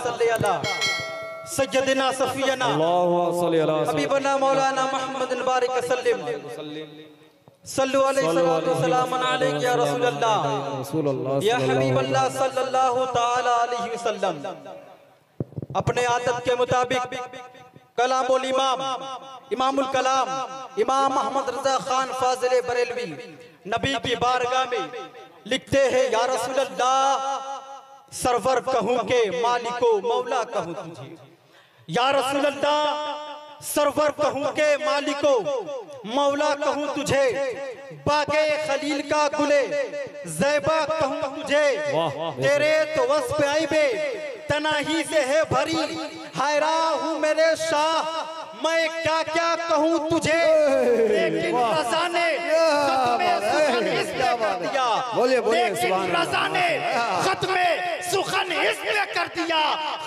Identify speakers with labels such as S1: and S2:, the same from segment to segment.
S1: सल्ली अला सय्यदिना सफियना हबीबना मौलाना मुहम्मद बारिक सल्लिम सल्लु अलैहि सल्लल्लाहु अलैहि या रसूल अल्लाह या हबीब अल्लाह सल्लल्लाहु तआला अलैहि वसल्लम। अपने आदत के मुताबिक कलामुल इमाम इमामुल कलाम इमाम मोहम्मद रजा खान फाजिल बरेलवी नबी की बारगाह में लिखते हैं, या रसूल अल्लाह सरवर कहूं के मालिको मौला कहूं तुझे। या रसूल अल्लाह सरवर कहूं के मालिको मौला कहूं तुझे। बागे खलील का गुले ज़ैबा कहूं तुझे। तेरे तो वस्फ़ आइबे तनाही से है भरी, हैरा हूँ मेरे शाह मैं क्या क्या कहूँ तुझे। लेकिन रज़ा ने खत्मे सुखन इसलिए कर दिया, लेकिन रज़ा ने खत्मे सुखन इसलिए कर दिया,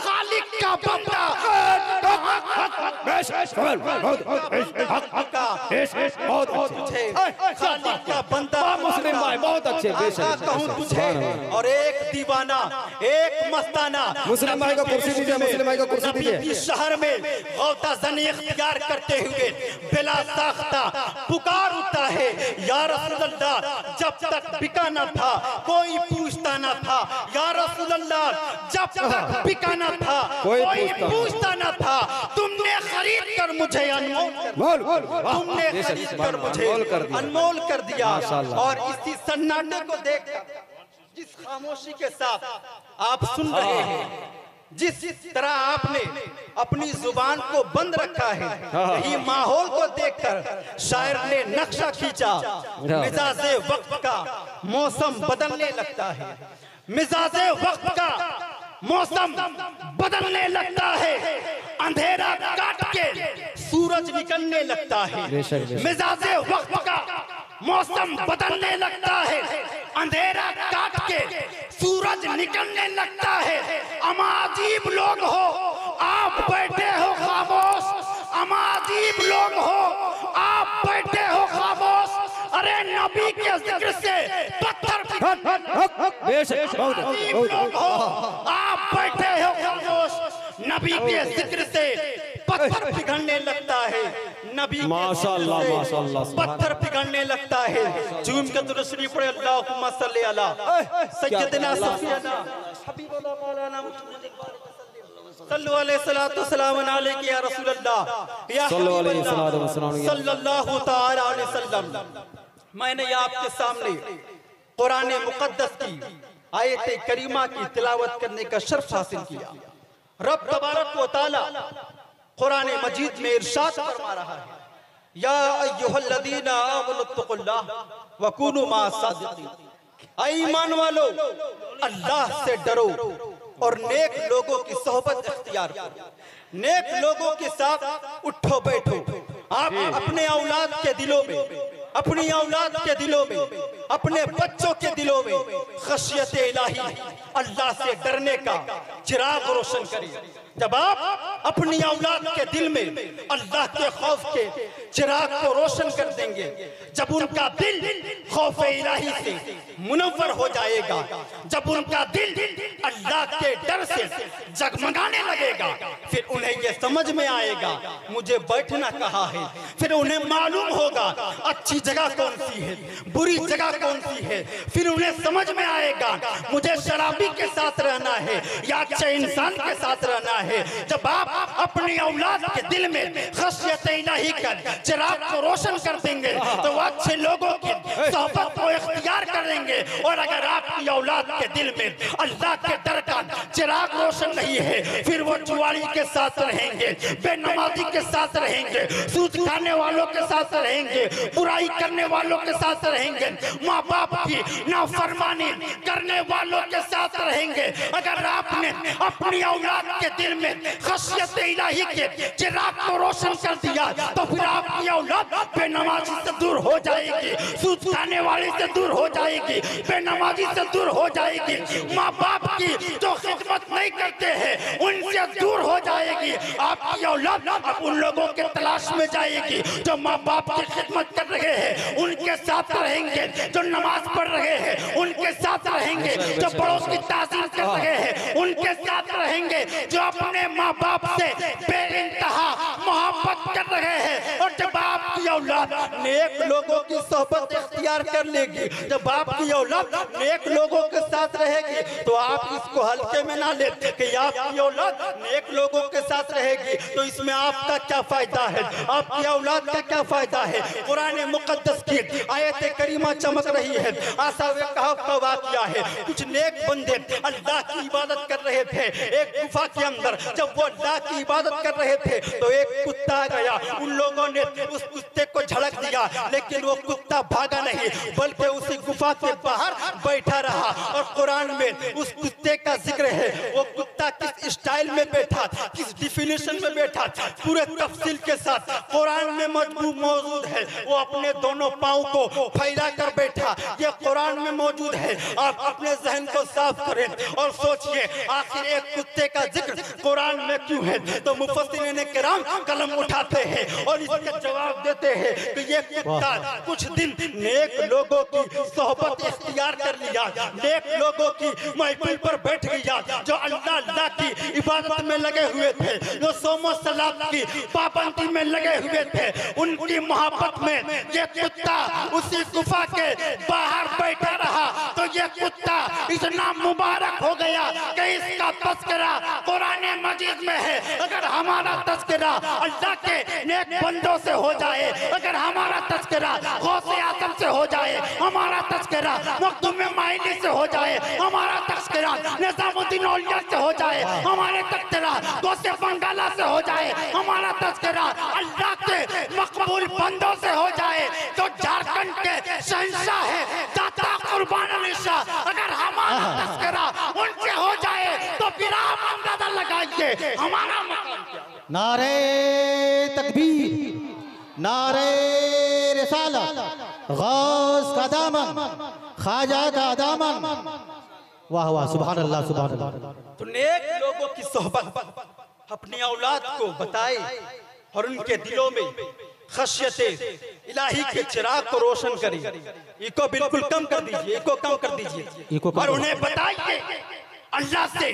S1: खालिक का बंदा खालिक का बंदा
S2: मुस्लिम भाई बहुत अच्छे
S1: कहूँ तुझे। और एक दीवाना एक मस्ताना
S2: मुस्लिम भाई को कुर्सी दीजिए, मुस्लिम भाई को कुर्सी दीजिए।
S1: शहर में गौता ज़नी इख्तियार करते हुए बिला साख्ता पुकार उठता है, या रसूल अल्लाह जब तक बिका न था कोई पूछता न था। या रसूल अल्लाह जब तक बिका न था कोई पूछता न था। तुमने खरीद कर मुझे अनमोल तुमने खरीद कर मुझे अनमोल कर दिया। और इसी सन्नाटे को देखकर जिस खामोशी के साथ आप सुन रहे हैं, जिस तरह आपने अपनी जुबान को बंद रखा है, यही माहौल को देखकर शायर ने नक्शा खींचा। मिजाजे वक्त का मौसम बदलने लगता है, मिजाजे वक्त का मौसम बदलने लगता है, अंधेरा काट के सूरज निकलने लगता है। मिजाजे वक्त का मौसम बदलने लगता है, अंधेरा काट के सूरज निकलने लगता है। अमाजीब लोग हो आप बैठे हो खामोश, अमाजीब लोग हो आप बैठे हो खामोश। अरे नबी के जिक्र से पत्थर लोग हो आप बैठे हो खामोश। नबी के जिक्र से पत्थर पिघलने लगता है, नबी
S2: माशाअल्लाह माशाअल्लाह
S1: पत्थर पिघलने लगता है। झूम के दुरूद शरीफ पढ़े, अल्लाहुम्मा सल्ली अला सय्यदिना सफियना हबीबना मौलाना सल्लु अलैहि सलातु सलाम अलैहि या रसूल अल्लाह या सल्लल्लाहु तआला अलैहि वसल्लम। मैंने आपके सामने कुरान मुक़द्दस की आयत करीमा की तिलावत करने का शर्फ हासिल किया। रब तबारक व तआला कुरान मजीद में इरशाद फरमा रहा है, या अय्युहल्लज़ीना आमनुत्तक़ुल्लाह व कूनू माअस-सादिक़ीन। ऐ ईमान वालो अल्लाह से डरो और नेक लोगों की सोहबत इख्तियार करो, नेक लोगों के साथ उठो बैठो। आप अपने औलाद के दिलों में, अपनी औलाद के दिलों में, अपने बच्चों के दिलों में खशियत इलाही अल्लाह से डरने का चिराग रोशन करिए। जब आप अपनी औलाद के दिल में अल्लाह के खौफ के चिराग को रोशन कर देंगे, जब उनका दिल खौफ इलाही से मुनव्वर हो जाएगा, जब उनका दिल अल्लाह के डर से जगमगाने लगेगा, फिर उन्हें यह समझ में आएगा मुझे बैठना कहाँ है। फिर उन्हें मालूम होगा अच्छी जगह कौन सी है, बुरी जगह कौन सी है। फिर उन्हें समझ में आएगा मुझे शराबी के साथ रहना है या अच्छे इंसान के साथ रहना है। जब आप अपनी औलाद के दिल में खशियत इलाही कर चिराग को रोशन कर देंगे तो वो अच्छे लोगों की सोहबत को इख्तियार करेंगे। और अगर आपकी औलाद के दिल में अल्लाह के डर का चिराग रोशन नहीं है, फिर वो जुआरी के साथ रहेंगे, बेनमाजी के साथ रहेंगे, सूद खाने वालों के साथ रहेंगे, बुराई करने वालों के साथ रहेंगे, माँ बाप की नाफरमानी करने वालों के साथ रहेंगे। अगर आपने अपनी औलाद के दिल में खशियत इलाही के चिराग को रोशन कर दिया तो फिर आपकी औलाद बेनमाजी से दूर हो जाएगी, सूद खाने वाले से दूर हो
S3: हो जाएगी, बेनमाजी से दूर हो जाएगी, माँ बाप की जो खिदमत नहीं करते हैं उनसे दूर हो जाएगी। आपकी औलाद अब उन लोगों के तलाश में जाएगी जो माँ बाप की खिदमत कर रहे हैं, उनके साथ रहेंगे, जो नमाज पढ़ रहे हैं उनके साथ रहेंगे, जो बड़ों की ताज़ीम कर रहे हैं उनके साथ रहेंगे, जो अपने माँ बाप से बेइंतहा मोहब्बत कर रहे हैं। और जब आपकी औलाद
S1: नेक लोगों की सोहबत इख्तियार कर लेगी, जब आपकी औलाद नेक लोगों के साथ रहेगी, तो आप इसको हल्के में ना ले कि आपकी औलाद नेक लोगों के साथ रहेगी तो इसमें आपका क्या फायदा है, आपकी औलाद का क्या फायदा है। कुरान मुकद्दस की आयत करीमा चमक रही है। आसावे कहफ का वाक़या है, कुछ नेक बंदे अल्लाह की इबादत कर रहे थे एक गुफा के अंदर। जब वो अल्लाह की इबादत कर रहे थे तो एक कुत्ता आ गया, उन लोगों ने उस कुत्ते को झड़क दिया, लेकिन वो कुत्ता भागा नहीं बल्कि उसी गुफा के बाहर बैठा रहा। और कुरान में उस कुत्ते का जिक्र है, वो कुत्ता किस स्टाइल में बैठा, किस डिफिनेशन में बैठा, पूरे तफसील के साथ कुरान में मौजूद है। वो अपने दोनों पांव को फैला कर बैठा, ये कुरान में मौजूद है। आप अपने जहन को साफ करें और सोचिए आखिर एक कुत्ते का जिक्र कुरान में क्यों है। तो मुफस्सिरीन किराम कलम उठाते हैं और इसका जवाब देते हैं कि ये कुत्ता कुछ दिन नेक लोगों की सोहबत इख्तियार कर लिया, नेक लोगों की महफिल पर बैठ गया, जो अल्लाह की इबादत में लगे हुए थे, जो सोमो सलात की पाबंदी में लगे हुए थे, उनकी मोहब्बत में ये कुत्ता उसी गुफा के बाहर बैठा रहा। तो ये कुत्ता इतना मुबारक हो गया कि इसका तस्करा कुरान मजीद में है। अगर हमारा तस्करा अल्लाह के नेक बंदों से हो जाए, अगर हमारा तस्करा गौसे आजम से हो जाए, हमारा तस्करा मखदूम माइनी से हो जाए, हमारा तस्करा निजामुद्दीन औलिया से हो जाए, हमारे तस्करा गौसे बंगाला से हो जाए, हमारा तस्करा अल्लाह के मकबूल बंदों से हो जाए, तो झारखंड के शहंशाह है दाता कुर्बान अली शाह, अगर हमारा तस्करा उनसे हो जाए तो फिर आप अंदाजा लगाइए हमारा मकाम क्या।
S4: नारे तकबीर, नारे रिसालत, गौस का दामन, ख्वाजा का दामन, वाह वाह, सुभान अल्लाह, सुभान अल्लाह।
S1: तो नेक लोगों की सोहबत अपनी औलाद को बताए और उनके दिलों में खशियते इलाही के चिराग को रोशन करें। इको बिल्कुल कम कर दीजिए, इको कम कर दीजिए
S3: और उन्हें बताइए अल्लाह से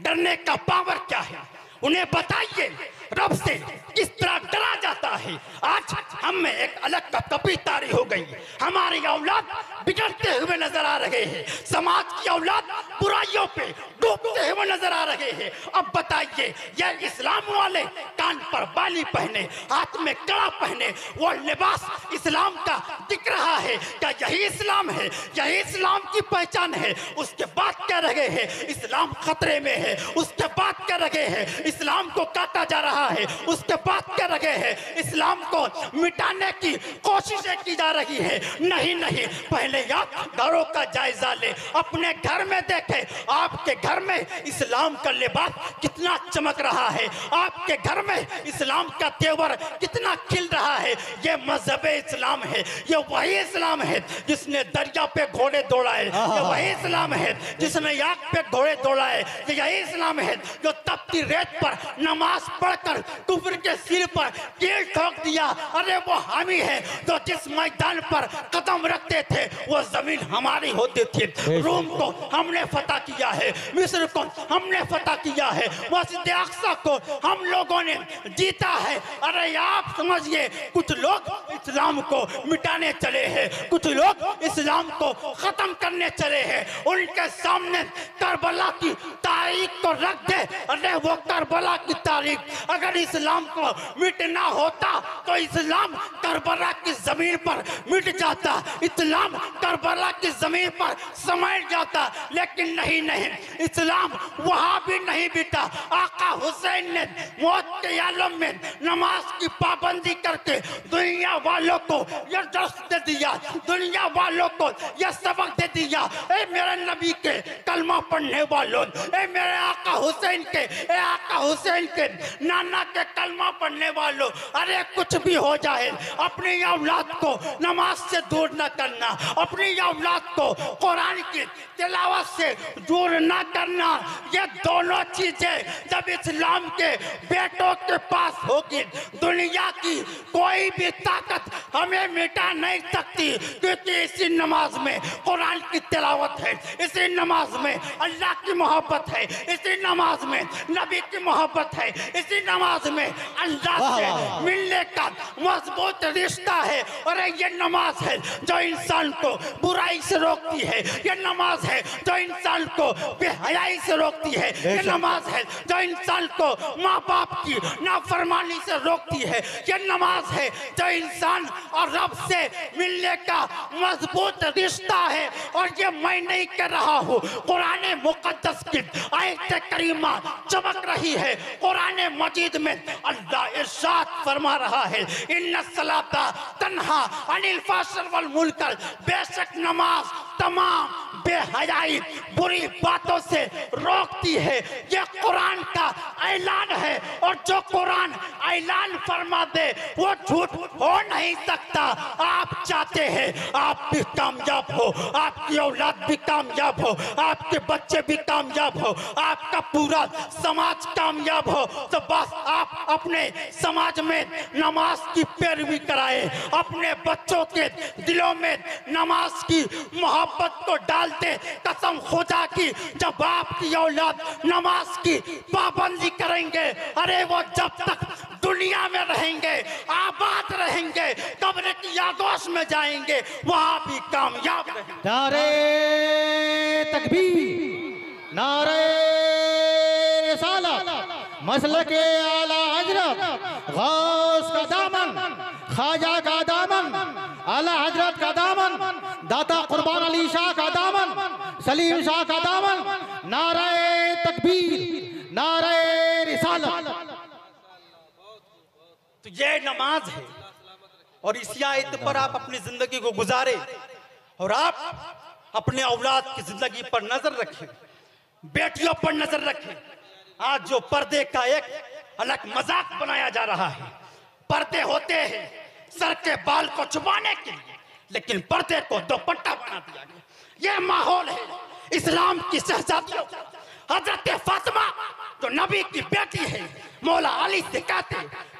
S3: डरने का पावर क्या है, उन्हें बताइए रब से किस तरह डरा जाता है। आज हम में एक अलग कपकपी तारी हो गई, हमारी औलाद बिगड़ते हुए नजर आ रहे हैं, समाज की औलाद बुराइयों पे डूबते हुए नजर आ रहे हैं। अब बताइए ये इस्लाम वाले कान पर बाली पहने, हाथ में कड़ा पहने, वो लिबास इस्लाम का दिख रहा है, क्या यही इस्लाम है, यही इस्लाम की पहचान है? उसके बाद कह रहे हैं इस्लाम खतरे में है, उसके बाद कह रहे हैं इस्लाम को काटा जा रहा है, उसके बाद कह रहे हैं इस्लाम को मिटाने की कोशिशें की जा रही है। नहीं नहीं, पहले आप घरों का जायजा ले, अपने घर में देखें आपके घर में इस्लाम का लिबास कितना चमक रहा है, आपके घर में इस्लाम का तेवर कितना खिल रहा है। ये मजहब इस्लाम है, ये वही इस्लाम है जिसने दरिया पे घोड़े दौड़ाए, ये वही इस्लाम है जिसने आग पे घोड़े दौड़ाए, ये यही इस्लाम है जो तपती रेत पर नमाज पढ़कर कुफ्र के सिर पर कील ठोक दिया। अरे वो हामी है जो जिस मैदान पर कदम रखते थे वो जमीन हमारी होती थी। रोम को हमने फतह किया है, मिस्र को हमने फतह किया है, मस्जिद अक्सा को हम लोगों ने जीता है। अरे आप समझिए कुछ लोग इस्लाम को मिटाने चले हैं, कुछ लोग इस्लाम को खत्म करने चले हैं। उनके सामने करबला की तारीख को रख दे, अरे वो करबला की तारीख अगर इस्लाम को मिटना होता तो इस्लाम करबला की जमीन पर मिट जाता, इस्लाम करबला की जमीन पर समझ जाता। लेकिन नहीं नहीं, इस्लाम वहां भी नहीं मिटा। आका हुसैन ने मौत के आलम में नमाज की पाबंदी करके दुनिया वालों को यह दर्श दे दिया, दुनिया वालों को यह सबक दे दिया। ए मेरे नबी के कलमा पढ़ने वालों, ए मेरे आका हुसैन के ए आका हुसैन के नाना के कलमा पढ़ने वालों, अरे कुछ भी हो जाए अपनी औलाद को नमाज से दूर न करना, अपनी औलाद को कुरान की तिलावत से दूर न करना। ये दोनों चीजें जब इस्लाम के बेटों के पास होगी, दुनिया की कोई भी ताकत हमें मिटा नहीं सकती, क्योंकि इसी नमाज में कुरान की तिलावत है, इसी नमाज में अल्लाह की मोहब्बत है, इसी नमाज में नबी की मोहब्बत है, इसी नमाज में अल्लाह से मिलने का मजबूत रिश्ता है। और ये नमाज है जो इंसान को बुराई से रोकती है, ये नमाज है जो इंसान को बेहयाई से रोकती है, ये नमाज है जो इंसान को माँ बाप की नाफरमानी से रोकती है, ये नमाज है जो इंसान और रब से मिलने का मजबूत रिश्ता है। और ये मैं नहीं कर रहा हूँ, कुरान मुकद्दस की आयत करीमा चमक रही है। कुरान मजीद में अल्लाह इरशाद फरमा रहा है, इन्ना सलाता तन्हा अनिल फाहश वल मुनकर, बेशक नमाज तमाम बेहयाई बुरी बातों से रोकती है। ये कुरान का ऐलान है, और जो कुरान ऐलान फरमा दे वो झूठ हो नहीं सकता। आप चाहते हैं आप भी कामयाब हो, आपकी औलाद भी कामयाब हो, आपके बच्चे भी कामयाब हो, आपका पूरा समाज कामयाब हो, तो बस आप अपने समाज में नमाज की पैरवी कराए, अपने बच्चों के दिलों में नमाज की मोहब्बत को डाल दे। कसम खुदा की, जब आपकी औलाद नमाज की पाबंदी करेंगे, अरे वो जब तक दुनिया में रहेंगे, आबाद रहेंगे, कब्र की आगोश में जाएंगे, वहां भी कामयाब रहेंगे।
S4: नारे तकबीर, नारे रिसालत, मसलके आला हजरत गौस का दामन, ख्वाजा का दामन, आला हजरत का दामन, दाता कुर्बान अली शाह का दामन, सलीम शाह का दामन। नारे तकबीर, नारे रिसालत।
S1: तो ये नमाज है, और इसी आयत पर आप अपनी जिंदगी को गुजारे, और आप अपने औलाद की जिंदगी पर नजर रखें, बेटियों पर नजर रखें। आज जो पर्दे का एक अलग मजाक बनाया जा रहा है, पर्दे होते हैं सर के बाल को छुपाने के लिए, लेकिन पर्दे को दुपट्टा बना दिया गया। ये माहौल है इस्लाम की शहजादियों का। हजरत फातिमा जो नबी की बेटी है, मौला अली से कहते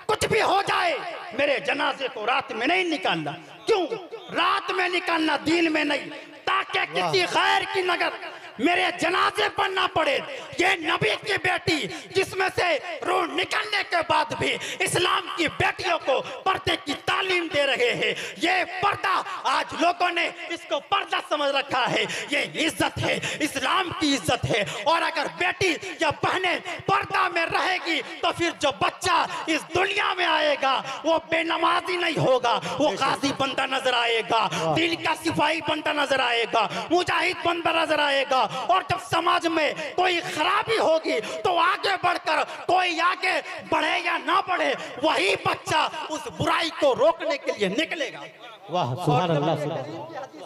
S1: कुछ भी हो जाए मेरे जनाजे को रात में नहीं निकालना। क्यों रात में निकालना, दिन में नहीं, ताकि किसी गैर की नजर मेरे जनाजे पर ना पड़े। ये नबी की बेटी जिसमें से रूह निकलने के बाद भी इस्लाम की बेटियों को पर्दे की तालीम दे रहे हैं। ये पर्दा आज लोगों ने इसको पर्दा समझ रखा है, ये इज्जत है, इस्लाम की इज्जत है। और अगर बेटी या बहनें पर्दा में रहेगी तो फिर जो बच्चा इस दुनिया में आएगा वो बेनमाजी नहीं होगा, वो गाजी बनता नजर आएगा, दिल का सिपाही बनता नजर आएगा, मुजाहिद बनता नजर आएगा। और जब समाज में कोई खराबी होगी तो आगे बढ़कर कोई आगे बढ़े या ना बढ़े, वही बच्चा उस बुराई को रोकने के लिए निकलेगा।
S4: वाह सुभान अल्लाह,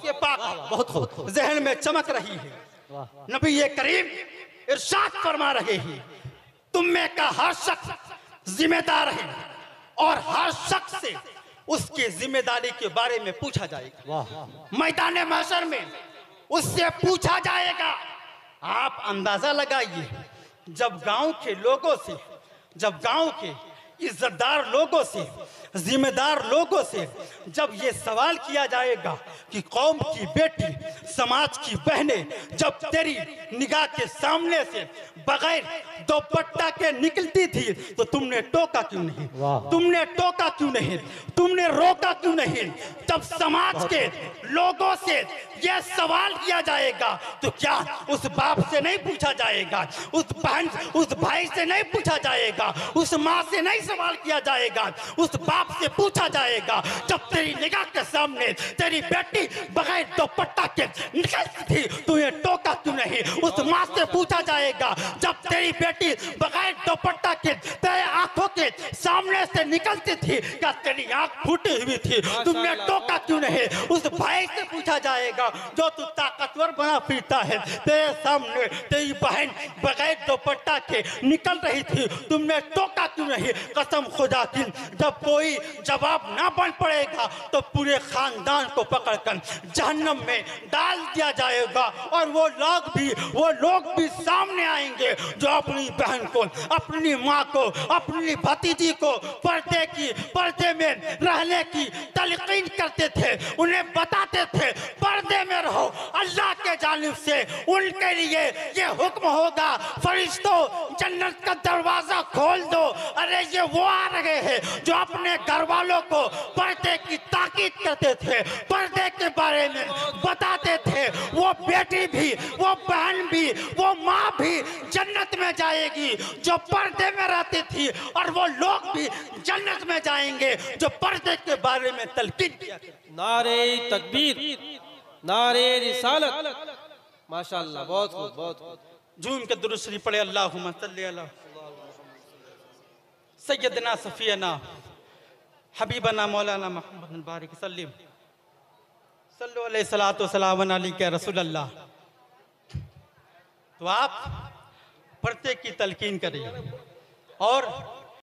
S1: ये पाक बहुत खूब जहन में चमक रही है। नबी ये करीम इरशाद फरमा रहे हैं, तुम में का हर शख्स जिम्मेदार है, और हर शख्स से उसकी जिम्मेदारी के बारे में पूछा जाएगा। मैदान महशर में उससे पूछा जाएगा। आप अंदाजा लगाइए, जब गांव के लोगों से, जब गांव के इज्जतदार लोगों से, जिम्मेदार लोगों से जब ये सवाल किया जाएगा कि कौम की बेटी, समाज की बहनें जब तेरी निगाह के सामने से बगैर दुपट्टा के निकलती थी तो तुमने टोका क्यों नहीं, तुमने टोका क्यों नहीं, तुमने रोका क्यों नहीं। जब समाज के लोगों से यह सवाल किया जाएगा तो क्या उस बाप से नहीं पूछा जाएगा, उस बहन, उस भाई से नहीं पूछा जाएगा, उस माँ से नहीं सवाल किया जाएगा, उस बाप से पूछा जाएगा जब तेरी निगाह के सामने तेरी बेटी बगैर दुपट्टा के निकलती थी, तुम्हें टोका
S3: टोका क्यों नहीं? उस माँ से पूछा जाएगा जब तेरी बेटी बगैर दुपट्टा के तेरे आंखों के सामने से निकलती थी, क्या तेरी आंख फूटी हुई थी? तुमने टोका क्यों नहीं? उस भाई से पूछा जाएगा जो तू ताकतवर बना फिरता है, तेरे सामने तेरी बहन बगैर दुपट्टा के निकल रही थी, तुमने टोका क्यों नहीं? कसम खुदा की, जब कोई जवाब ना बन पड़ेगा तो पूरे खानदान को पकड़कर जहन्नम में डाल दिया जाएगा और वो लोग भी सामने आएंगे जो अपनी बहन को, अपनी माँ को, अपनी भतीजी को पर्दे में रहने की तलकीन करते थे, उन्हें बताते थे पर्दे में रहो। अल्लाह के जानिब से उनके लिए ये हुक्म होगा, फरिश्तों जन्नत का दरवाजा खोल दो। अरे ये वो आ रहे हैं जो अपने घर वालों को पर्दे की ताकीद करते थे, पर्दे के बारे में बताते थे। वो बेटी भी, वो बहन भी, वो माँ भी जन्नत में जाएगी जो पर्दे में रहती थी, और वो लोग भी जन्नत में जाएंगे जो पर्दे के बारे में तलकीन किया।
S2: नारे तकबीर, नारे रिसालत, माशाअल्लाह, बहुत खूब, बहुत खूब।
S1: झूम के दुरूद शरीफ पढ़े, अल्लाहुम्मा सल्ली अला सय्यदना सफियना हबीबना मौलाना मुहम्मद बारिक सल्लिम सल्लु अलैहि सलातो सलाम अलैका रसूल अल्लाह। तो आप पर्दे की तलकीन करिए और